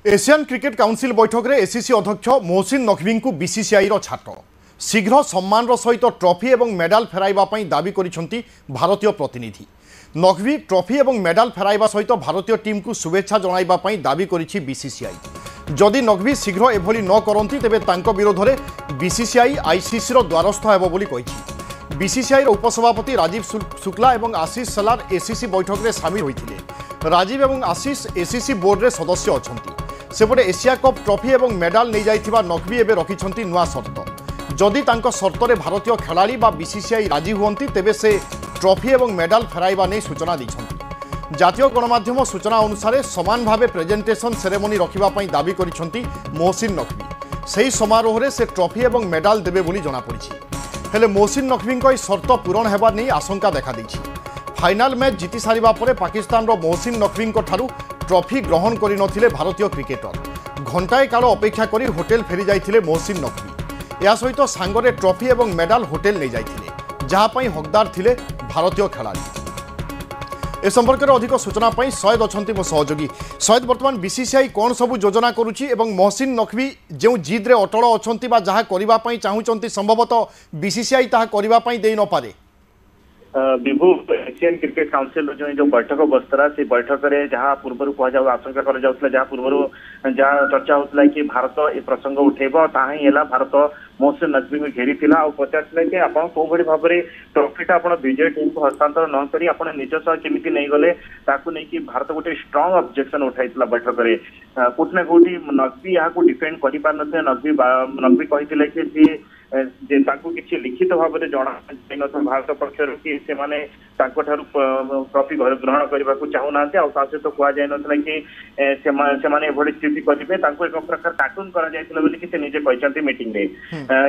Asian cricket council बैठक में ACC अध्यक्ष मोहसिन नकवी को बीसीसीआई छाट शीघ्र सम्मान सहित ट्रॉफी और मेडाल फेराइवाई दावी करिसेंती भारतीय प्रतिनिधि। नकवी ट्रॉफी और मेडाल फेराइवा सहित भारतीय टीम को शुभेच्छा जणाइवाई दावी करिछि बीसीसीआई। जदि नकवी शीघ्र एभली न करती तेबे तांको विरोध में बीसीसीआई आईसीसी द्वारस्थ हेबो बोली कहिछि। बीसीसीआई उपसभापति राजीव शुक्ला और आशीष सलार एसीसी बैठक में सामिल होते। राजीव और आशीष एसीसी बोर्ड रे सदस्य अछंती। सेपटे एशिया कप ट्रॉफी और मेडाल नहीं जाइथिबा नकवी एबे रखिछंती नुआ शर्त। जदि तांको शर्त रे भारतीय खेलाड़ी बा बीसीसीआई राजी हुअंती तेबे से ट्रॉफी और मेडाल फेराइबा नहीं सूचना दैछंती। जातीय गणमाध्यम सूचना अनुसार समान भावे प्रेजेंटेशन सेरेमनी रखिबा पई दाबी करिछंती मोहसिन नकवी। सही समारोह रे से ट्रॉफी और मेडाल देबे बोली जणा पड़िछि। हेले मोहसिन नकवी शर्त पूरण हेबा नहीं आशंका देखा दैछि। फाइनाल मैच जीति सारिबा परे पाकिस्तान रो मोहसिन नकवी ठारू ट्रॉफी ग्रहण करि नथिले भारतीय क्रिकेटर। घंटाए काल अपेक्षा करी होटेल फेरी जाइथिले मोहसिन नकवी। या सहित सांगरे ट्रॉफी और मेडाल होटेल नहीं जाइथिले, जहाँ पई हकदार थिले भारतीय खेलाड़ी। ए संपर्क में अधिक सूचना पाई सैयद अछंती मो सहयोगी। सैयद, वर्तमान बीसीसीआई कौन सबू योजना करुछि एवं मोहसिन नकवी जो जिद रे अटल अछंती बा जहाँ करिबा पई चाहुचंती संभवतः बीसीसीआई ताहा करिबा पई देई न पारे। विभु एशियन क्रिकेट काउंसिल जो बैठक बसला से बैठक में जहाँ पूर्व कह आशंका जहाँ पूर्व जहाँ चर्चा होता कि भारत ए प्रसंग उठेब ताही भारत मोहसिन नकवी को घेरी पचार कि आप कौ भाई भाव में ट्रॉफीटा आप विजय टीम को हस्तांतर न करी आप निज सह केमी नहीं गले नहीं भारत गोटे स्ट्रंग ऑब्जेक्शन उठाई बैठक में कोटना कोटी नकवी यहाँ डिफेंड कर पार नकवी कहते कि सी किसी लिखित भाव में जना भारत पक्षर कि ट्रॉफी ग्रहण करने को चाहूना सहित कहला कि स्थिति करेंगे एक प्रकार कार्टून करजे कहते मीटिंग रे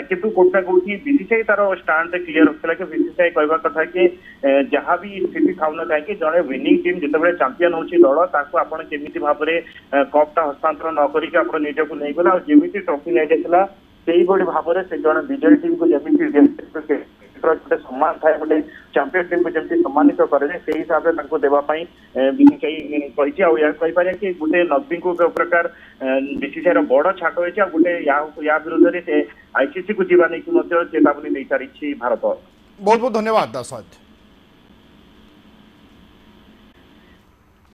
किंतु कोटना कोटी बीसीसीआई तार स्टांड क्लीयर रखा कि बीसीसीआई कहवा कथा कि जहाँ भी स्थिति थाउ न कहीं जड़े विनिंग टीम जिते चैंपियन होची दल ताको आपण केमिति भाव में कपटा हस्तांतर न करिक आपण निज को नहीं गला और जेमिति ट्रॉफी नहीं जाइला सेही बड़ी भाव में से जड़े विजय टीम को जमी गोटे सम्मान थाए गोटे चैंपियन टीम को जमी सम्मानित करे से हिसाब से देवाई बीसीसीआई कही कि गोटे नकवी को एक प्रकार बीसीसीआई बड़ छाट होती गोटे या विरोध में आईसीसी को जीवा नहीं चेतावनी दे सारी भारत। बहुत बहुत धन्यवाद।